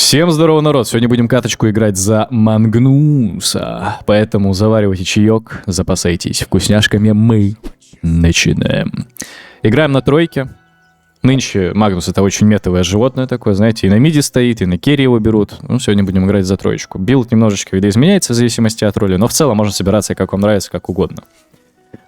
Всем здорово, народ! Сегодня будем каточку играть за Магнуса. Поэтому заваривайте чаек, запасайтесь вкусняшками. Мы начинаем. Играем на тройке. Нынче Магнус — это очень метовое животное такое, знаете, и на миди стоит, и на керри его берут. Ну, сегодня будем играть за троечку. Билд немножечко видоизменяется в зависимости от роли, но в целом можно собираться как вам нравится, как угодно.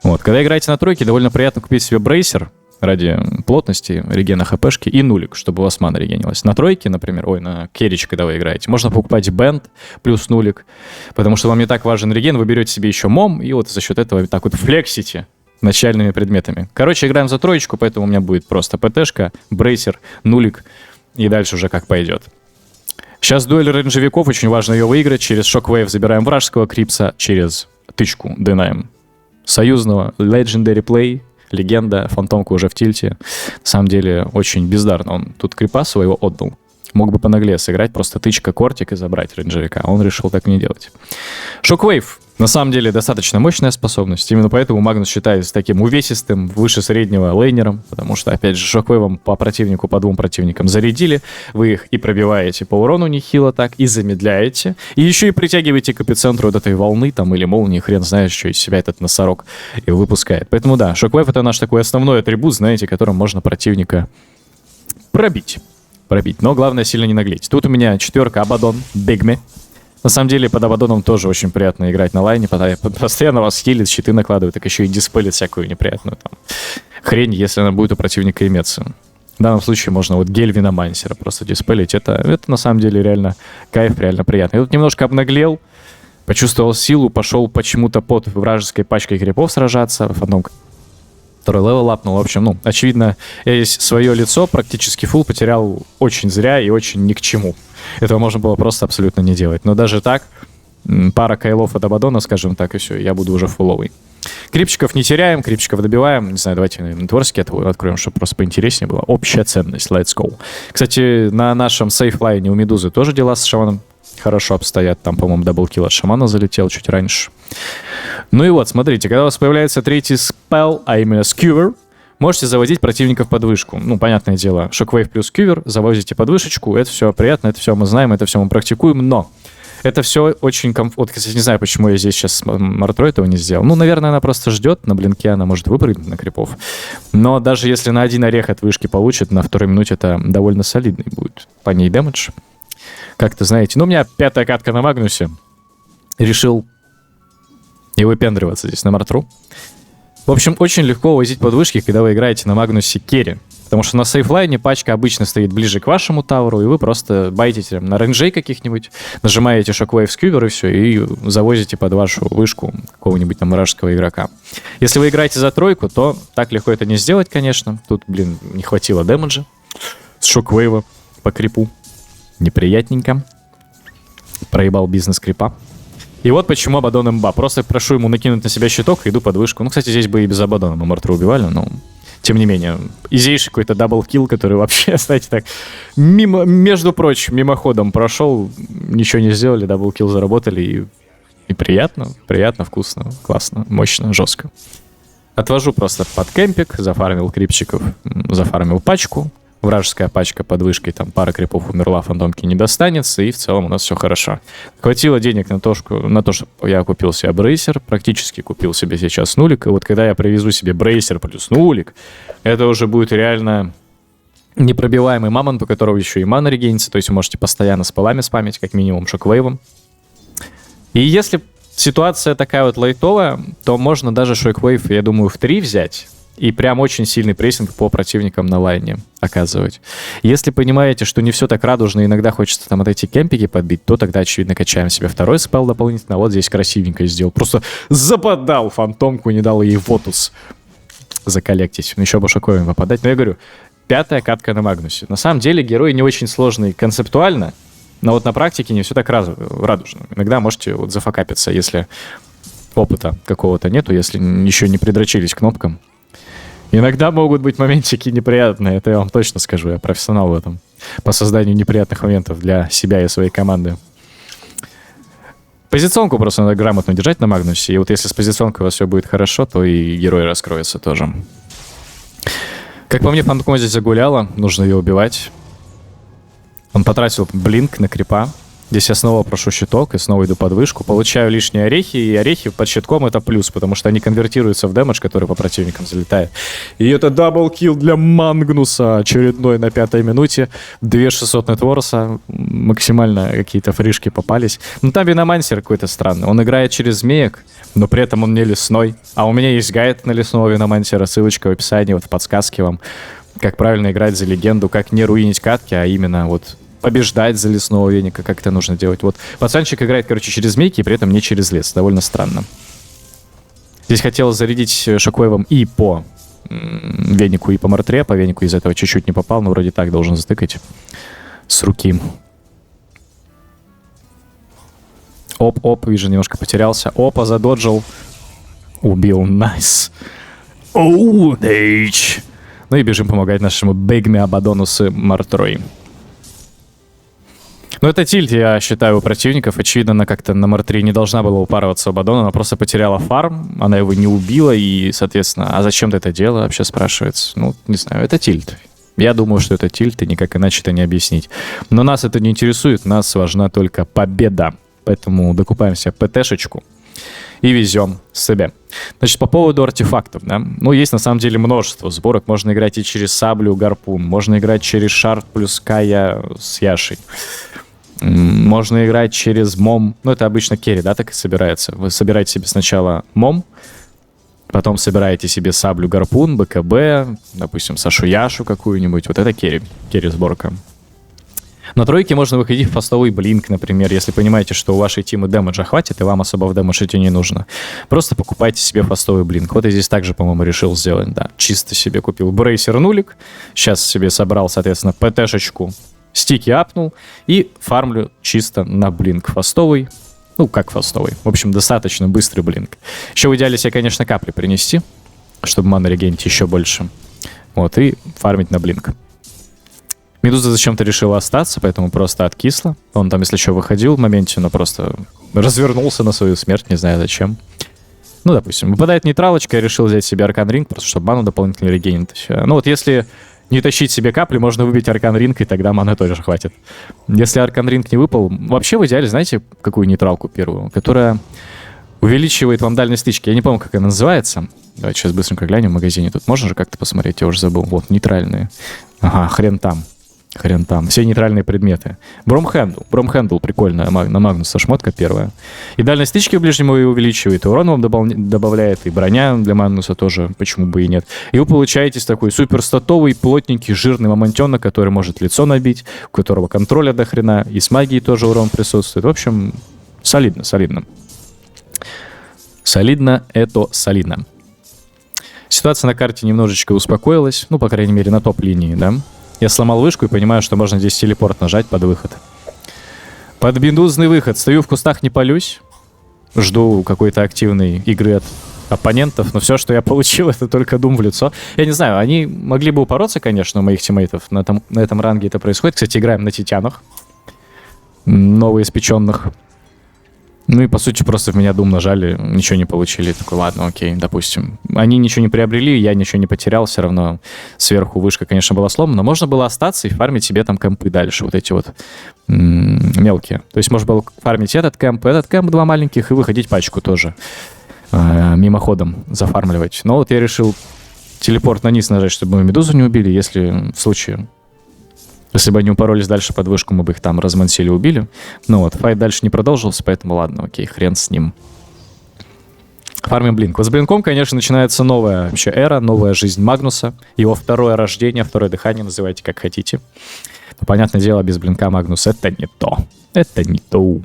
Вот, когда играете на тройке, довольно приятно купить себе брейсер ради плотности, регена хпшки и нулик, чтобы у вас мана регенилась. На тройке, например, на керрич, когда вы играете, можно покупать бенд плюс нулик, потому что вам не так важен реген, вы берете себе еще мом, и вот за счет этого так вот флексите начальными предметами. Короче, играем за троечку, поэтому у меня будет просто ПТшка, брейсер, нулик, и дальше уже как пойдет. Сейчас дуэль рейнджевиков, очень важно ее выиграть. Через шоквейв забираем вражеского крипса, через тычку дынаем союзного. Legendary play, легенда, фантомка уже в тильте. На самом деле очень бездарно. Он тут крипа своего отдал. Мог бы понаглее сыграть, просто тычка кортик и забрать рейнджевика. Он решил так не делать. Шоквейв. На самом деле достаточно мощная способность. Именно поэтому Магнус считается таким увесистым, выше среднего лейнером. Потому что, опять же, шоквейвом по противнику, по двум противникам зарядили. Вы их и пробиваете по урону нехило так, и замедляете. И еще и притягиваете к эпицентру вот этой волны, там, или молнии, хрен знает, что из себя этот носорог и выпускает. Поэтому да, шоквейв — это наш такой основной атрибут, знаете, которым можно противника пробить. Но главное сильно не наглеть. Тут у меня четверка Абадон, Бигми. На самом деле под Абадоном тоже очень приятно играть на лайне, постоянно вас хилит, щиты накладывает, так еще и диспелит всякую неприятную там хрень, если она будет у противника иметься. В данном случае можно вот Гельвина Мансера просто диспелить. Это на самом деле реально кайф, реально приятно. Я тут немножко обнаглел, почувствовал силу, пошел почему-то под вражеской пачкой крипов сражаться. Фантомка второй левел лапнул. В общем, очевидно, я здесь свое лицо практически фулл потерял очень зря и очень ни к чему. Этого можно было просто абсолютно не делать. Но даже так, пара кайлов от Абадона, скажем так, и все, я буду уже фулловый. Крипчиков не теряем, крипчиков добиваем. Не знаю, давайте на творске это откроем, чтобы просто поинтереснее было. Общая ценность, let's go. Кстати, на нашем сейфлайне у Медузы тоже дела с шаманом хорошо обстоят. Там, по-моему, даблкил от шамана залетел чуть раньше. Ну и вот, смотрите, когда у вас появляется третий спелл, а именно скьювер, можете заводить противников под вышку. Понятное дело, шоквейв плюс скьювер, завозите под вышечку, это все приятно, это все мы знаем, это все мы практикуем, но это все очень комфортно. Кстати, не знаю, почему я здесь сейчас Мартро этого не сделал. Наверное, она просто ждет на блинке, она может выпрыгнуть на крипов. Но даже если на один орех от вышки получит, на второй минуте это довольно солидный будет по ней дэмэдж. Как-то, знаете, у меня пятая катка на Магнусе. Решил и выпендриваться здесь на Мартру. В общем, очень легко возить подвышки, когда вы играете на Магнусе керри. Потому что на сейфлайне пачка обычно стоит ближе к вашему тауру, и вы просто байтите на рейнджей каких-нибудь, нажимаете шоквейв скьювер и все, и завозите под вашу вышку какого-нибудь там вражеского игрока. Если вы играете за тройку, то так легко это не сделать, конечно. Тут, не хватило дэмэджа с шоквейва по крипу. Неприятненько. Проебал бизнес крипа. И вот почему Абадон имба. Просто прошу ему накинуть на себя щиток и иду под вышку. Кстати, здесь бы и без Абадона мы Мартру убивали, но тем не менее. Изейший какой-то даблкил, который вообще, знаете, так между прочим, мимоходом прошел, ничего не сделали, даблкил заработали, и приятно, вкусно, классно, мощно, жестко. Отвожу просто под кемпик, зафармил крипчиков, зафармил пачку. Вражеская пачка под вышкой, там пара крипов умерла, фантомки не достанется, и в целом у нас все хорошо. Хватило денег на то, что я купил себе брейсер, практически купил себе сейчас нулик, и вот когда я привезу себе брейсер плюс нулик, это уже будет реально непробиваемый мамонт, у которого еще и мана регенится, то есть вы можете постоянно с полами спамить, как минимум шоквейвом. И если ситуация такая вот лайтовая, то можно даже шоквейв, я думаю, в 3 взять, и прям очень сильный прессинг по противникам на лайне оказывать. Если понимаете, что не все так радужно, иногда хочется там эти кемпики подбить, то тогда, очевидно, качаем себе второй спелл дополнительно. Вот здесь красивенько сделал. Просто западал фантомку, не дал ей вотус заколлектить. Еще бы шокоем попадать. Но я говорю, пятая катка на Магнусе. На самом деле герой не очень сложный концептуально, но вот на практике не все так радужно. Иногда можете вот зафакапиться, если опыта какого-то нету, если еще не придрочились к кнопкам. Иногда могут быть моментики неприятные, это я вам точно скажу, я профессионал в этом. По созданию неприятных моментов для себя и своей команды. Позиционку просто надо грамотно держать на Магнусе, и вот если с позиционкой у вас все будет хорошо, то и герой раскроется тоже. Как по мне, фантома здесь загуляла, нужно ее убивать. Он потратил блинк на крипа. Здесь я снова прошу щиток и снова иду под вышку. Получаю лишние орехи, и орехи под щитком это плюс, потому что они конвертируются в дэмэдж, который по противникам залетает. И это даблкилл для Магнуса, очередной на 5-й минуте. 2600 нетворса, максимально какие-то фришки попались. Ну там Виномансер какой-то странный. Он играет через змеек, но при этом он не лесной. А у меня есть гайд на лесного Виномансера, ссылочка в описании, вот в подсказке вам, как правильно играть за легенду, как не руинить катки, а именно вот побеждать за лесного веника, как это нужно делать. Вот пацанчик играет, короче, через змейки, и при этом не через лес. Довольно странно. Здесь хотел зарядить шоквейвом и по венику, и по мартре. По венику из этого чуть-чуть не попал, но вроде так должен затыкать с руки. Оп, вижу, немножко потерялся. Опа, задоджил. Убил, найс. Оу, дейч. Ну и бежим помогать нашему Бэгме Абадону с мартрой. Ну, это тильт, я считаю, у противников. Очевидно, она как-то на Мар-3 не должна была упарываться Абадон. Она просто потеряла фарм, она его не убила, и, соответственно, а зачем ты это дело, вообще спрашивается. Ну, не знаю, это тильт. Я думаю, что это тильт, и никак иначе это не объяснить. Но нас это не интересует, нас важна только победа. Поэтому докупаемся ПТшечку и везем себе. Значит, по поводу артефактов, да. Ну, есть на самом деле множество сборок. Можно играть и через саблю, гарпун. Можно играть через шард плюс Кая с Яшей. Можно играть через мом. Ну, это обычно керри, да, так и собирается. Вы собираете себе сначала мом, потом собираете себе саблю, гарпун, БКБ, допустим, Сашу Яшу какую-нибудь. Вот это керри. Керри-сборка. На тройке можно выходить в фастовый блинк, например, если понимаете, что у вашей тимы дэмэджа хватит, и вам особо в дэмэдж идти не нужно. Просто покупайте себе фастовый блинк. Вот я здесь также, по-моему, решил сделать, да. Чисто себе купил брейсер нулик. Сейчас себе собрал, соответственно, ПТшечку. Стики апнул и фармлю чисто на блинк фастовый. Ну, как фастовый. В общем, достаточно быстрый блинк. Еще в идеале себе, конечно, капли принести, чтобы мана регенить еще больше. Вот, и фармить на блинк. Медуза зачем-то решила остаться, поэтому просто откисла. Он там, если что, выходил в моменте, но просто развернулся на свою смерть, не знаю зачем. Ну, допустим, выпадает нейтралочка, я решил взять себе Аркан Ринг, просто чтобы ману дополнительно регенить. Ну, вот если не тащить себе капли, можно выбить Аркан Ринг, и тогда маны тоже хватит. Если Аркан Ринг не выпал, вообще в идеале, знаете, какую нейтралку первую? Которая увеличивает вам дальность стычки. Я не помню, как она называется. Давайте сейчас быстренько глянем в магазине. Тут можно же как-то посмотреть, я уже забыл. Вот, нейтральные. Ага, хрен там. Все нейтральные предметы. Бромхендл. Бромхендл прикольная. На Магнуса шмотка первая. И дальность стычки в ближнем ее увеличивает. И урон вам добавляет. И броня для Магнуса тоже. Почему бы и нет. И вы получаете такой суперстатовый, плотненький, жирный мамонтенок, который может лицо набить, у которого контроля до хрена. И с магией тоже урон присутствует. В общем, солидно. Солидно, это солидно. Ситуация на карте немножечко успокоилась. Ну, по крайней мере, на топ-линии, да. Я сломал вышку и понимаю, что можно здесь телепорт нажать под выход. Под бендузный выход. Стою в кустах, не палюсь. Жду какой-то активной игры от оппонентов. Но все, что я получил, это только дум в лицо. Я не знаю, они могли бы упороться, конечно, у моих тиммейтов. На этом ранге это происходит. Кстати, играем на титянах. Новоиспеченных. Ну и, по сути, просто в меня дум нажали, ничего не получили. Такой, ладно, окей, допустим. Они ничего не приобрели, я ничего не потерял, все равно сверху вышка, конечно, была сломана, но можно было остаться и фармить себе там кэмпы дальше, вот эти вот мелкие. То есть можно было фармить этот кэмп, два маленьких, и выходить пачку тоже мимоходом зафармливать. Но вот я решил телепорт на низ нажать, чтобы мы медузу не убили, если в случае... Если бы они упоролись дальше под вышку, мы бы их там размансили, убили. Ну вот, файт дальше не продолжился, поэтому ладно, окей, хрен с ним. Фармим блинк. Вот с блинком, конечно, начинается новая вообще эра, новая жизнь Магнуса. Его второе рождение, второе дыхание, называйте как хотите. Но, понятное дело, без блинка Магнус это не то. Это не то.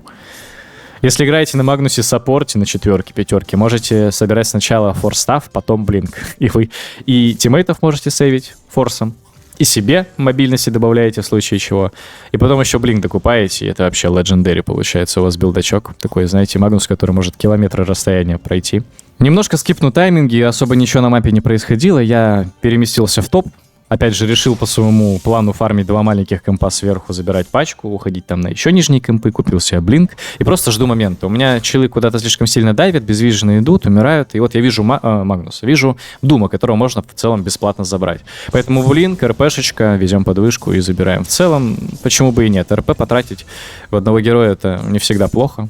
Если играете на Магнусе саппорте на четверке, пятерке, можете собирать сначала форстав, потом блинк. И вы и тиммейтов можете сейвить форсом. И себе мобильности добавляете в случае чего. И потом еще блинк докупаете. И это вообще legendary получается. У вас билдачок такой, знаете, Магнус, который может километры расстояния пройти. Немножко скипну тайминги. Особо ничего на мапе не происходило. Я переместился в топ. Опять же, решил по своему плану фармить 2 маленьких кемпа сверху, забирать пачку, уходить там на еще нижние кемпы, купил себе блинк. И просто жду момента. У меня челы куда-то слишком сильно давят, безвиженно идут, умирают. И вот я вижу Магнуса, вижу Дума, которого можно в целом бесплатно забрать. Поэтому блинк, РПшечка, везем подвышку и забираем. В целом, почему бы и нет? РП потратить в одного героя — это не всегда плохо.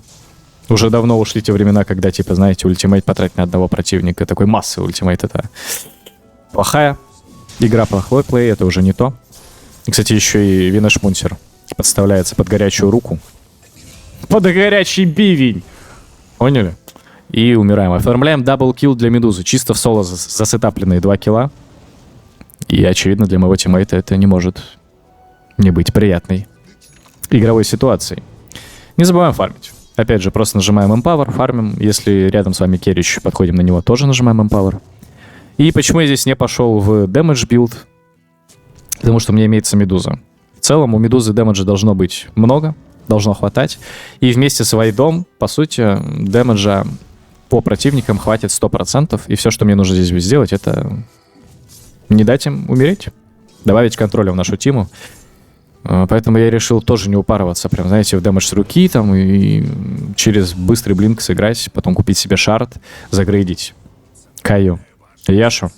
Уже давно ушли те времена, когда, типа, знаете, ультимейт потратить на одного противника. Такой массовый ультимейт — это плохая игра, плохой плей, это уже не то. И, кстати, еще и Виношмунтер подставляется под горячую руку. Под горячий бивень! Поняли? И умираем. Оформляем даблкилл для Медузы. Чисто в соло засетапленные 2 килла. И, очевидно, для моего тиммейта это не может не быть приятной игровой ситуацией. Не забываем фармить. Опять же, просто нажимаем Empower, фармим. Если рядом с вами керрич, подходим на него, тоже нажимаем Empower. И почему я здесь не пошел в damage билд? Потому что у меня имеется Медуза. В целом у Медузы дэмэджа должно быть много, должно хватать. И вместе с вайдом, по сути, дэмэджа по противникам хватит 100%. И все, что мне нужно здесь сделать, это не дать им умереть, добавить контроля в нашу тиму. Поэтому я решил тоже не упарываться, прям, знаете, в дэмэдж с руки там и через быстрый блинк сыграть, потом купить себе шард, загрейдить Каю, Яшу,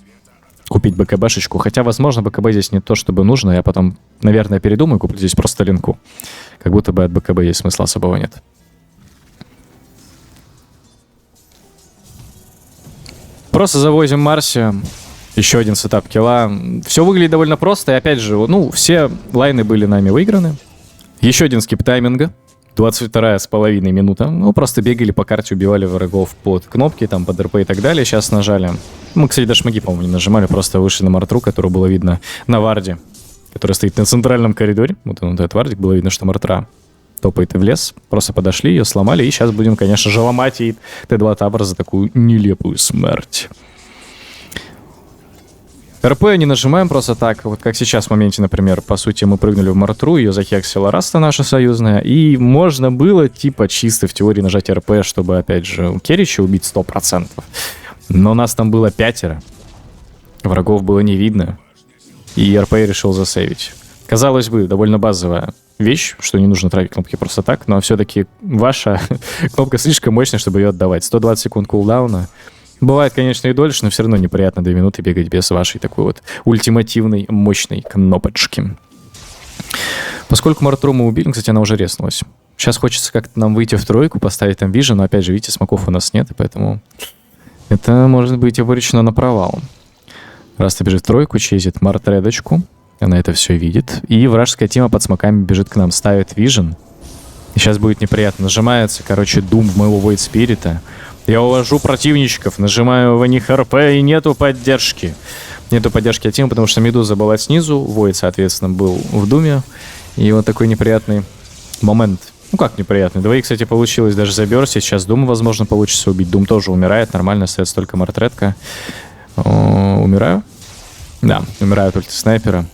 купить БКБшечку. Хотя, возможно, БКБ здесь не то, чтобы нужно. Я потом, наверное, передумаю, куплю здесь просто линку. Как будто бы от БКБ здесь смысла особого нет. Просто завозим Марси. Еще один сетап килла. Все выглядит довольно просто. И опять же, ну, все лайны были нами выиграны. Еще один скип тайминга. 22,5 минута. Ну, просто бегали по карте, убивали врагов под кнопки, там, под РП и так далее. Сейчас нажали. Мы, кстати, даже шмаги, по-моему, не нажимали. Просто вышли на Мартру, которую было видно на варде, который стоит на центральном коридоре. Вот он, этот вардик. Было видно, что Мартра топает в лес. Просто подошли, ее сломали. И сейчас будем, конечно же, ломать ей Т2 табор за такую нелепую смерть. РП не нажимаем просто так, вот как сейчас в моменте, например, по сути, мы прыгнули в Мартру, ее захексила Раста наша союзная, и можно было, типа, чисто в теории нажать РП, чтобы, опять же, керрича убить 100%. Но нас там было 5, врагов было не видно, и РП решил засейвить. Казалось бы, довольно базовая вещь, что не нужно тратить кнопки просто так, но все-таки ваша кнопка слишком мощная, чтобы ее отдавать. 120 секунд кулдауна. Бывает, конечно, и дольше, но все равно неприятно 2 минуты бегать без вашей такой вот ультимативной, мощной кнопочки. Поскольку Мартру мы убили, кстати, она уже реснулась. Сейчас хочется как-то нам выйти в тройку, поставить там вижен, но опять же, видите, смоков у нас нет, и поэтому это может быть обречено на провал. Раста бежит в тройку, чейзит Мартредочку, она это все видит, и вражеская тима под смоками бежит к нам, ставит вижен. И сейчас будет неприятно. Нажимается, короче, Дум в моего Void Спирита. Я увожу противничков, нажимаю в них РП, и нету поддержки. Нету поддержки от тимы, потому что Медуза была снизу, Void, соответственно, был в Думе. И вот такой неприятный момент. Ну как неприятный? Двоих, кстати, получилось даже заберсить. Сейчас Дум, возможно, получится убить. Дум тоже умирает, нормально, остается только Мартредка. Умираю? Да, умираю только снайпера.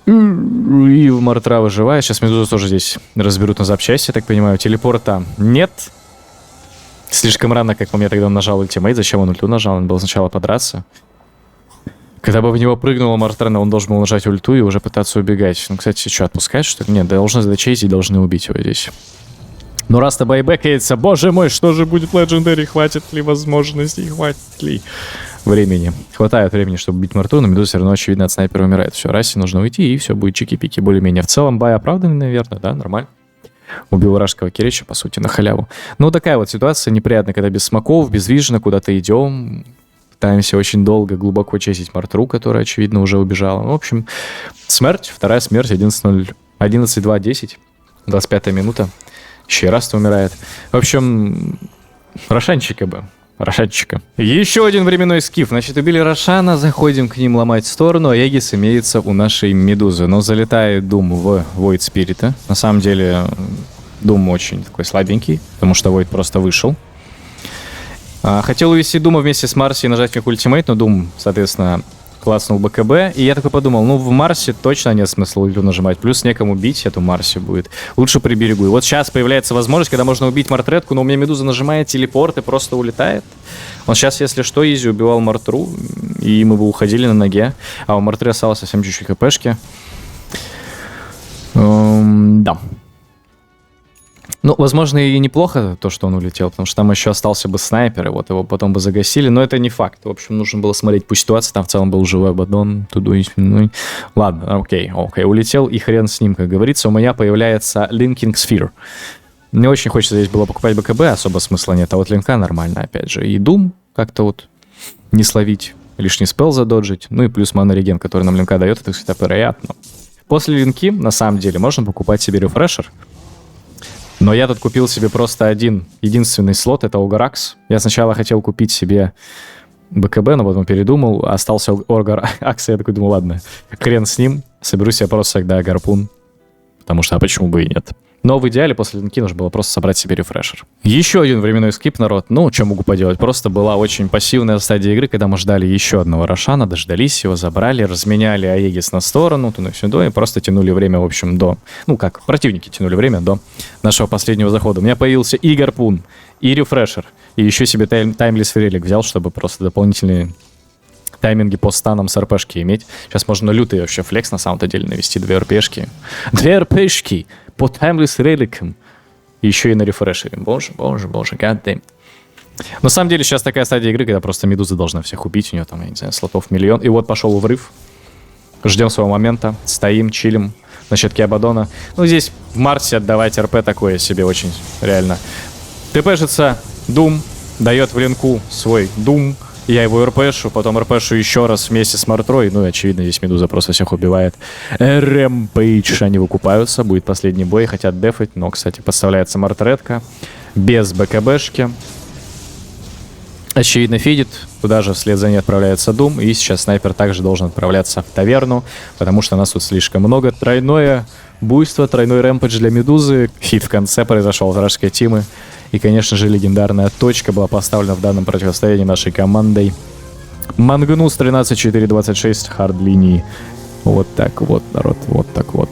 И Мартра выживает. Сейчас Медузу тоже здесь разберут на запчасти, я так понимаю. Телепорта нет. Слишком рано, как по мне, тогда он нажал ультимейт. Зачем он ульту нажал? Он был сначала подраться. Когда бы в него прыгнула Мартрена, он должен был нажать ульту и уже пытаться убегать. Ну, кстати, что, отпускать, что ли? Нет, должны зачейзить, должны убить его здесь. Ну, раз-то байбекается, боже мой, что же будет в Legendary? Хватит ли возможностей? Хватит ли времени? Хватает времени, чтобы бить Марту, но Медуза все равно, очевидно, от снайпера умирает. Все, Расе нужно уйти, и все будет чики-пики более-менее. В целом, бай оправданный, наверное, да, нормально. Убил вражеского керрича, по сути, на халяву. Ну, такая вот ситуация неприятная, когда без смоков, без вижена куда-то идем. Пытаемся очень долго, глубоко чесить Мартру, которая, очевидно, уже убежала. Ну, в общем, смерть, вторая смерть, 11-0, 11-2-10, 25-я минута. Еще и Раста умирает. В общем, Рошанчика бы. Рошанчика. Еще один временной скиф. Значит, убили Рошана, заходим к ним ломать сторону, а Эгис имеется у нашей Медузы. Но залетает Дум в Void Спирита. На самом деле, Дум очень такой слабенький, потому что Void просто вышел. Хотел увести Дума вместе с Марси и нажать как ультимейт, но Дум, соответственно, класснул БКБ, и я такой подумал, ну в Марсе точно нет смысла ульту нажимать, плюс некому бить эту Марсе будет. Лучше приберегу. И вот сейчас появляется возможность, когда можно убить Мартретку, но у меня Медуза нажимает телепорт и просто улетает. Он сейчас, если что, изи убивал Мартру, и мы бы уходили на ноге, а у Мартры осталось совсем чуть-чуть хпшки. Да. Ну, возможно, и неплохо то, что он улетел, потому что там еще остался бы снайпер, и вот его потом бы загасили, но это не факт. В общем, нужно было смотреть по ситуации, там в целом был живой Абаддон, туда и... Ну, ладно, окей, улетел, и хрен с ним, как говорится. У меня появляется Linking Sphere. Мне очень хочется здесь было покупать БКБ, особо смысла нет, а вот линка нормально, опять же. И Doom как-то вот не словить, лишний спелл задоджить, ну и плюс мана-реген, который нам линка дает, это всегда приятно. После линки, на самом деле, можно покупать себе рефрешер. Но я тут купил себе просто единственный слот, это Огар-Акс. Я сначала хотел купить себе БКБ, но потом передумал, остался Огар-Акс, и я такой думаю, ладно, хрен с ним, соберу себе просто тогда гарпун, потому что, а почему бы и нет. Но в идеале после линки нужно было просто собрать себе рефрешер. Еще один временной скип, народ. Ну, что могу поделать? Просто была очень пассивная стадия игры, когда мы ждали еще одного Рошана, дождались его, забрали, разменяли Аегис на сторону, туда-сюда, и просто тянули время, в общем, до... Ну, как, противники тянули время до нашего последнего захода. У меня появился и гарпун, и рефрешер, и еще себе таймлесс релик взял, чтобы просто дополнительные тайминги по станам с РПшки иметь. Сейчас можно лютый вообще флекс на самом-то деле навести, 2 РПшки. 2 РПшки! По таймлесс реликам. И еще и на рефрешере. Боже, god damn. На самом деле сейчас такая стадия игры, когда просто Медуза должна всех убить. У нее там, я не знаю, слотов миллион. И вот пошел врыв. Ждем своего момента. Стоим, чилим на щитке Абаддона. Ну, здесь в Марсе отдавать РП такое себе очень реально. ТПшится Doom. Дает в линку свой Doom. Я его РПшу, потом РПшу еще раз вместе с Мартрой. Ну и очевидно, здесь Медуза просто всех убивает. Рэмпейдж, они выкупаются. Будет последний бой, хотят дефать. Но, кстати, подставляется Мартретка. Без БКБшки. Очевидно, фидит. Туда же вслед за ней отправляется Doom. И сейчас снайпер также должен отправляться в таверну, потому что нас тут слишком много. Тройное буйство, тройной рэмпэдж для Медузы. Хит в конце произошел от вражеской тимы. И, конечно же, легендарная точка была поставлена в данном противостоянии нашей командой. Мангнус 13-4-26, хард линии. Вот так вот, народ, вот так вот.